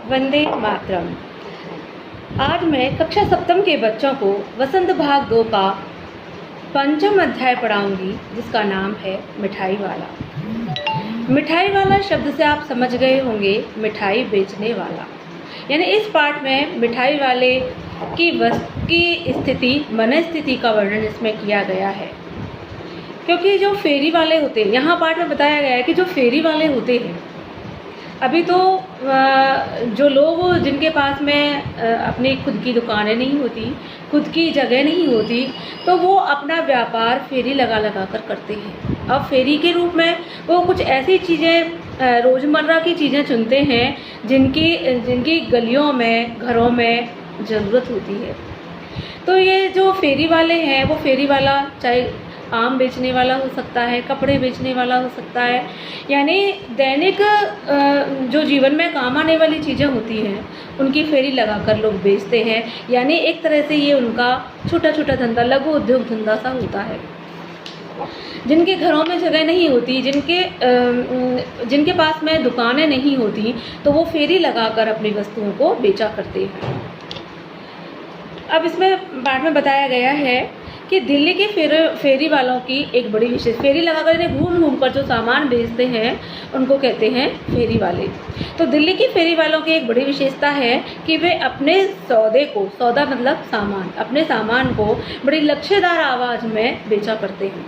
वंदे मातरम। आज मैं कक्षा सप्तम के बच्चों को वसंत भाग 2 का पंचम अध्याय पढ़ाऊंगी, जिसका नाम है मिठाई वाला। मिठाई वाला शब्द से आप समझ गए होंगे मिठाई बेचने वाला। यानी इस पाठ में मिठाई वाले की स्थिति, मनस्थिति का वर्णन इसमें किया गया है। क्योंकि जो फेरी वाले होते हैं, यहाँ पाठ में बताया गया है कि जो फेरी वाले होते हैं, अभी तो जो लोग जिनके पास में अपनी खुद की दुकानें नहीं होती, खुद की जगह नहीं होती, तो वो अपना व्यापार फेरी लगा कर करते हैं। अब फेरी के रूप में वो कुछ ऐसी चीज़ें, रोज़मर्रा की चीज़ें चुनते हैं जिनकी गलियों में, घरों में ज़रूरत होती है। तो ये जो फेरी वाले हैं, वो फेरी वाला चाहे आम बेचने वाला हो सकता है, कपड़े बेचने वाला हो सकता है, यानी दैनिक जो जीवन में काम आने वाली चीज़ें होती हैं उनकी फेरी लगाकर लोग बेचते हैं। यानी एक तरह से ये उनका छोटा छोटा धंधा, लघु उद्योग धंधा सा होता है। जिनके घरों में जगह नहीं होती, जिनके पास में दुकानें नहीं होती, तो वो फेरी लगाकर अपनी वस्तुओं को बेचा करते हैं। अब इसमें पाठ में बताया गया है कि दिल्ली के फेरी वालों की एक बड़ी विशेष, फेरी लगाकर घूम कर जो सामान बेचते हैं उनको कहते हैं फेरी वाले। तो दिल्ली के फेरी वालों की एक बड़ी विशेषता है कि वे अपने सौदे को, सौदा मतलब सामान, अपने सामान को बड़ी लच्छेदार आवाज़ में बेचा करते हैं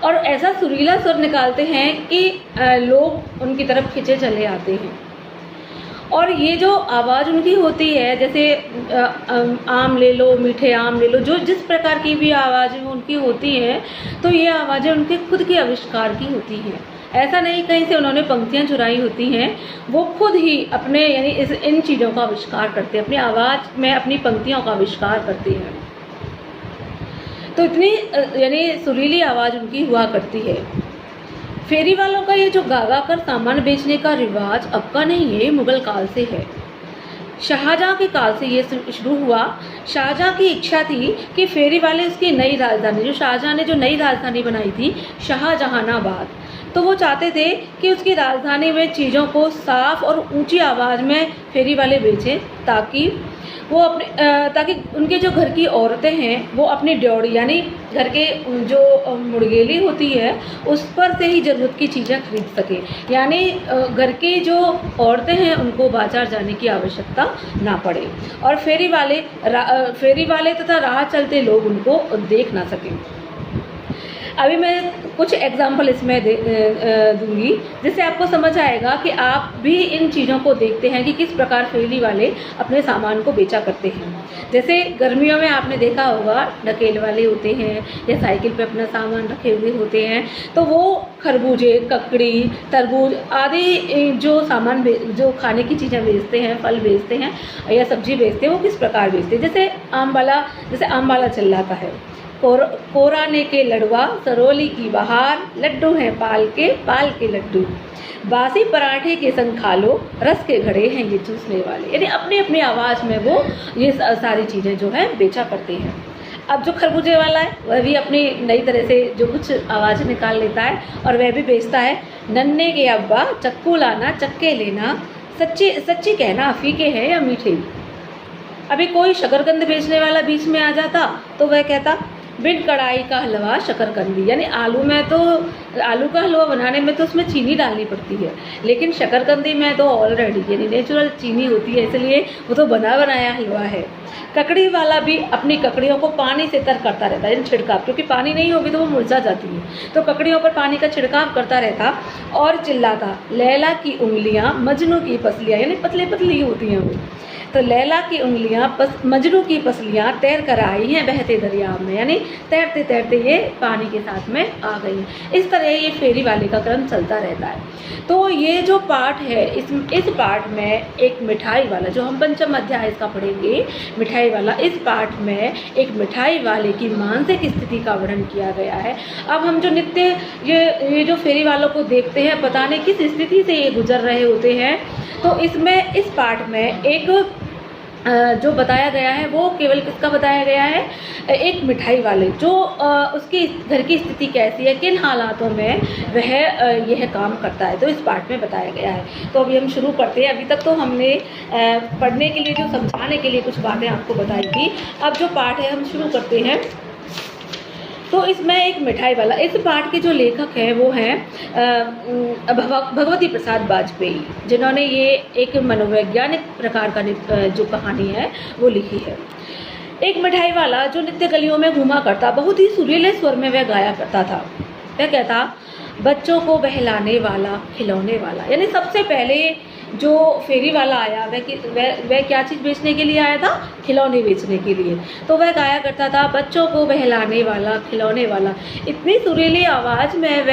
और ऐसा सुरीला स्वर निकालते हैं कि लोग उनकी तरफ खिंचे चले आते हैं। और ये जो आवाज़ उनकी होती है, जैसे आम ले लो, मीठे आम ले लो, जो जिस प्रकार की भी आवाज़ें उनकी होती हैं, तो ये आवाज़ें उनके खुद के आविष्कार की होती हैं। ऐसा नहीं कहीं से उन्होंने पंक्तियाँ चुराई होती हैं, वो खुद ही अपने यानी इन चीज़ों का आविष्कार करते हैं, अपनी आवाज़ में अपनी पंक्तियों का आविष्कार करते हैं। तो इतनी यानी सुरीली आवाज़ उनकी हुआ करती है। फेरी वालों का ये जो गा कर सामान बेचने का रिवाज अब का नहीं है, मुगल काल से है। शाहजहाँ के काल से ये शुरू हुआ। शाहजहाँ की इच्छा थी कि फेरी वाले उसकी नई राजधानी, जो शाहजहाँ ने जो नई राजधानी बनाई थी शाहजहानाबाद, तो वो चाहते थे कि उसकी राजधानी में चीज़ों को साफ और ऊंची आवाज़ में फेरी वाले बेचें, ताकि उनके जो घर की औरतें हैं वो अपनी ड्योढ़ी यानी घर के जो मुर्गेली होती है उस पर से ही ज़रूरत की चीज़ें खरीद सकें। यानी घर की जो औरतें हैं उनको बाजार जाने की आवश्यकता ना पड़े और फेरी वाले तथा राह चलते लोग उनको देख ना सकें। अभी मैं कुछ एग्जाम्पल इसमें दूंगी, जिससे आपको समझ आएगा कि आप भी इन चीज़ों को देखते हैं कि किस प्रकार फेरी वाले अपने सामान को बेचा करते हैं। जैसे गर्मियों में आपने देखा होगा ढकेल वाले होते हैं या साइकिल पे अपना सामान रखे हुए होते हैं, तो वो खरबूजे, ककड़ी, तरबूज आदि जो सामान जो खाने की चीज़ें बेचते हैं, फल बेचते हैं या सब्जी बेचते हैं, वो किस प्रकार बेचते हैं। जैसे आम वाला चल रहा है, कोराने के लड़वा, सरोली की बहार, लड्डू हैं पाल के लड्डू, बासी पराठे के संग खा लो, रस के घड़े हैं ये चूसने वाले। यानी अपनी अपनी आवाज़ में वो ये सारी चीज़ें जो है बेचा करते हैं। अब जो खरबूजे वाला है वह भी अपनी नई तरह से जो कुछ आवाज़ निकाल लेता है और वह भी बेचता है, नन्हे के अब्बा चक्कू लाना, चक्के लेना, सच्ची कहना फीके हैं या मीठे। अभी कोई शकरकंद बेचने वाला बीच में आ जाता तो वह कहता, बिन कढ़ाई का हलवा शकरकंदी। यानी आलू का हलवा बनाने में तो उसमें चीनी डालनी पड़ती है, लेकिन शकरकंदी में तो ऑलरेडी यानी नेचुरल चीनी होती है, इसलिए वो तो बना बनाया हलवा है। ककड़ी वाला भी अपनी ककड़ियों को पानी से तर करता रहता है, छिड़काव, क्योंकि पानी नहीं होगी तो वो मुरझा जाती है, तो ककड़ियों पर पानी का छिड़काव करता रहता और चिल्लाता, लैला की उंगलियाँ मजनू की पसलियाँ। यानी पतली पतली होती हैं वो, तो लैला की उंगलियाँ मजनू की पसलियाँ तैर कर आई हैं बहते दरिया में। यानी तैरते तैरते ये पानी के साथ में आ गई। इस तरह ये फेरी वाले का क्रम चलता रहता है। तो ये जो पाठ है, इस पाठ में एक मिठाई वाला, जो हम पंचम अध्याय इसका पढ़ेंगे, मिठाई वाला, इस पाठ में एक मिठाई वाले की मानसिक स्थिति का वर्णन किया गया है। अब हम जो नित्य ये जो फेरी वालों को देखते हैं, पता नहीं किस स्थिति से ये गुजर रहे होते हैं, तो इस पाठ में एक जो बताया गया है वो केवल किसका बताया गया है, एक मिठाई वाले, जो उसकी घर की स्थिति कैसी है, किन हालातों में वह यह काम करता है, तो इस पार्ट में बताया गया है। तो अभी हम शुरू करते हैं। अभी तक तो हमने पढ़ने के लिए, जो समझाने के लिए कुछ बातें आपको बताई थी। अब जो पार्ट है हम शुरू करते हैं। तो इसमें एक मिठाई वाला, इस पाठ के जो लेखक हैं वो हैं भगवती प्रसाद वाजपेयी, जिन्होंने ये एक मनोवैज्ञानिक प्रकार का जो कहानी है वो लिखी है। एक मिठाई वाला जो नित्य गलियों में घूमा करता, बहुत ही सुरीले स्वर में वह गाया करता था। वह कहता, बच्चों को बहलाने वाला, खिलौने वाला। यानी सबसे पहले जो फेरी वाला आया वह क्या चीज़ बेचने के लिए आया था, खिलौने बेचने के लिए। तो वह गाया करता था, बच्चों को बहलाने वाला, खिलौने वाला। इतनी सुरीली आवाज़ में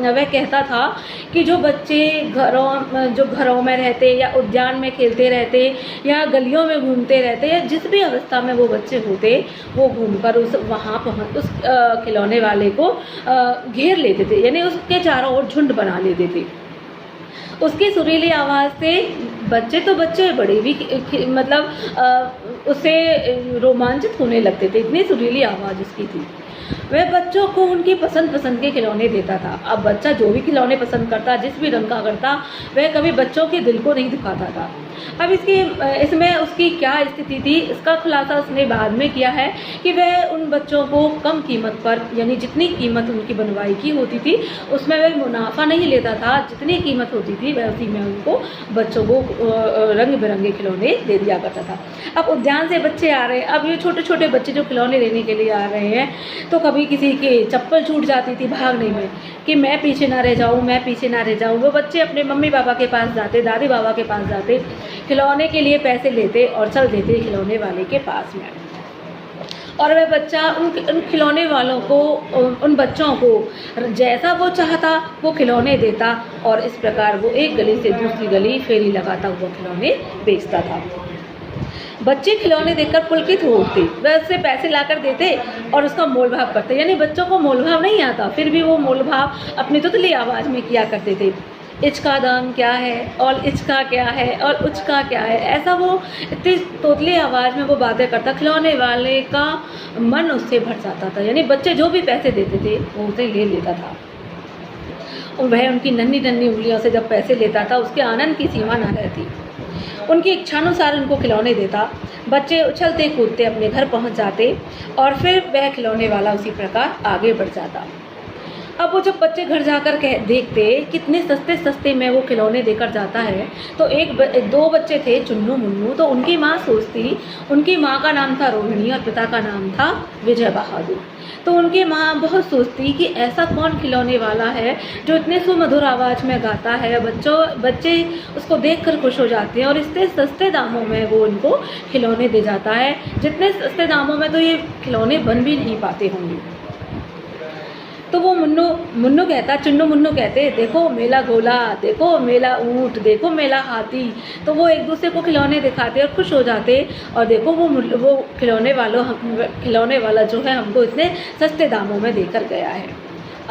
वह कहता था कि जो बच्चे घरों में रहते या उद्यान में खेलते रहते या गलियों में घूमते रहते या जिस भी अवस्था में वो बच्चे होते, वो घूमकर उस खिलौने वाले को घेर लेते थे, यानी उसके चारों ओर झुंड बना लेते थे। उसकी सुरीली आवाज़ से बच्चे तो बच्चे, बड़े भी मतलब उससे रोमांचित होने लगते थे, इतनी सुरीली आवाज़ उसकी थी। वह बच्चों को उनकी पसंद के खिलौने देता था। अब बच्चा जो भी खिलौने पसंद करता, जिस भी रंग का करता, वह कभी बच्चों के दिल को नहीं दुखाता था। अब इसमें उसकी क्या स्थिति थी, इसका खुलासा उसने बाद में किया है कि वह उन बच्चों को कम कीमत पर, यानी जितनी कीमत उनकी बनवाई की होती थी उसमें वह मुनाफा नहीं लेता था, जितनी कीमत होती थी वह उसी में उनको बच्चों को रंग बिरंगे खिलौने दे दिया करता था। अब उद्यान से बच्चे आ रहे हैं, अब ये छोटे छोटे बच्चे जो खिलौने लेने के लिए आ रहे हैं, तो कभी किसी के चप्पल छूट जाती थी भागने में कि मैं पीछे ना रह जाऊँ, मैं पीछे ना रह जाऊँ। वो बच्चे अपने मम्मी पापा के पास जाते, दादी बाबा के पास जाते, खिलौने के लिए पैसे लेते और चल देते खिलौने वाले के पास में। और वह बच्चा उन खिलौने वालों को, उन बच्चों को जैसा वो चाहता वो खिलौने देता, और इस प्रकार वो एक गली से दूसरी गली फेरी लगाता हुआ खिलौने बेचता था। बच्चे खिलौने देखकर पुलकित हो उठते, वह उससे पैसे लाकर देते और उसका मोल भाव करते। यानी बच्चों को मोल भाव नहीं आता, फिर भी वो मोल भाव अपनी तुतली आवाज़ में किया करते थे। इचका दाम क्या है, और इचका क्या है, और उचका क्या है, ऐसा वो इतनी तोतली आवाज़ में वो बातें करता। खिलौने वाले का मन उससे भर जाता था, यानी बच्चे जो भी पैसे देते थे वो उसे ले लेता था। और वह उनकी नन्ही नन्ही उंगलियों से जब पैसे लेता था, उसके आनंद की सीमा न रहती। उनकी इच्छानुसार उनको खिलौने देता। बच्चे उछलते कूदते अपने घर पहुंच जाते और फिर वह खिलौने वाला उसी प्रकार आगे बढ़ जाता। अब वो जब बच्चे घर जाकर देखते कितने सस्ते सस्ते में वो खिलौने देकर जाता है, तो दो बच्चे थे, चुन्नू मुन्नू। तो उनकी माँ सोचती, उनकी माँ का नाम था रोहिणी और पिता का नाम था विजय बहादुर। तो उनकी माँ बहुत सोचती कि ऐसा कौन खिलौने वाला है जो इतने सुमधुर आवाज़ में गाता है। बच्चे उसको देखकर खुश हो जाते हैं और इतने सस्ते दामों में वो उनको खिलौने दे जाता है, जितने सस्ते दामों में तो ये खिलौने बन भी नहीं पाते होंगे। तो वो चुन्नू मुन्नू कहते, देखो मेला घोला, देखो मेला ऊँट, देखो मेला हाथी। तो वो एक दूसरे को खिलौने दिखाते और खुश हो जाते, और देखो वो खिलौने वाला जो है हमको इतने सस्ते दामों में देकर गया है।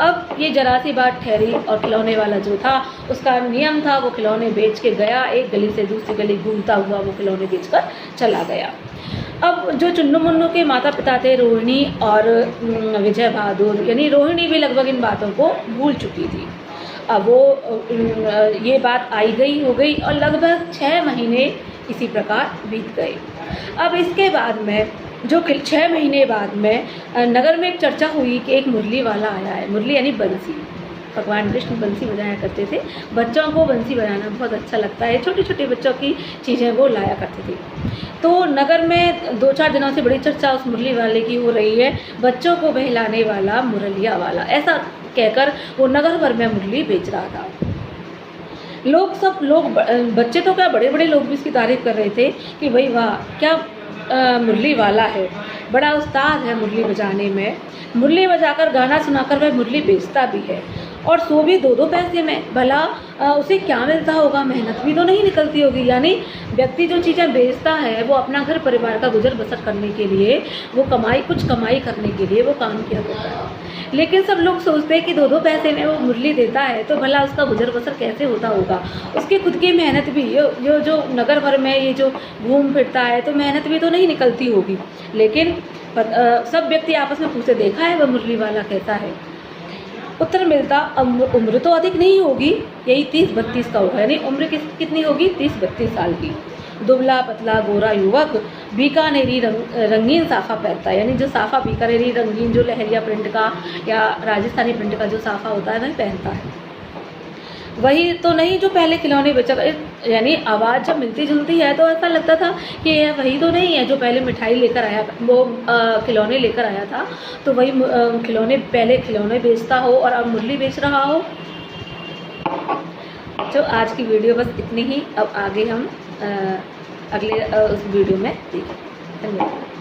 अब ये जरा सी बात ठहरी और खिलौने वाला जो था उसका नियम था, वो खिलौने बेच के गया, एक गली से दूसरी गली घूमता हुआ वो खिलौने बेचकर चला गया। अब जो चुन्नू मुन्नू के माता पिता थे रोहिणी और विजय बहादुर, यानी रोहिणी भी लगभग इन बातों को भूल चुकी थी। अब वो ये बात आई गई हो गई और लगभग 6 महीने इसी प्रकार बीत गए। अब इसके बाद में जो 6 महीने बाद में नगर में एक चर्चा हुई कि एक मुरली वाला आया है। मुरली यानी बंसी, भगवान कृष्ण बंसी बजाया करते थे। बच्चों को बंसी बजाना बहुत अच्छा लगता है, छोटे छोटे बच्चों की चीज़ें वो लाया करते थे। तो नगर में 2-4 दिनों से बड़ी चर्चा उस मुरली वाले की हो रही है, बच्चों को बहलाने वाला, मुरलिया वाला, ऐसा कहकर वो नगर भर में मुरली बेच रहा था। लोग बच्चे तो क्या, बड़े बड़े लोग भी इसकी तारीफ़ कर रहे थे कि भाई वाह, क्या मुरली वाला है, बड़ा उस्ताद है मुरली बजाने में, मुरली बजाकर गाना सुनाकर वह मुरली बेचता भी है। और सो भी 2-2 पैसे में। भला उसे क्या मिलता होगा, मेहनत भी तो नहीं निकलती होगी। यानी व्यक्ति जो चीज़ें बेचता है वो अपना घर परिवार का गुजर बसर करने के लिए, वो कुछ कमाई करने के लिए वो काम किया करता है। लेकिन सब लोग सोचते हैं कि 2-2 पैसे में वो मुरली देता है तो भला उसका गुजर बसर कैसे होता होगा। उसकी खुद की मेहनत भी जो नगर भर में ये जो घूम फिरता है तो मेहनत भी तो नहीं निकलती होगी। लेकिन सब व्यक्ति आपस में पूछे, देखा है वह मुरली वाला कैसा है। उत्तर मिलता, उम्र तो अधिक नहीं होगी, यही 30-32 का होगा। यानी उम्र कितनी होगी, 30-32 साल की। दुबला पतला गोरा युवक बीकानेरी रंगीन साफ़ा पहनता है। यानी जो साफ़ा बीकानेरी रंगीन जो लहरिया प्रिंट का या राजस्थानी प्रिंट का जो साफ़ा होता है वह पहनता है। वही तो नहीं जो पहले खिलौने बेचा। यानी आवाज़ जब मिलती जुलती है तो ऐसा लगता था कि यह वही तो नहीं है जो पहले मिठाई लेकर आया, वो खिलौने लेकर आया था। तो वही पहले खिलौने बेचता हो और अब मुरली बेच रहा हो। तो आज की वीडियो बस इतनी ही। अब आगे हम अगले उस वीडियो में देखें। धन्यवाद।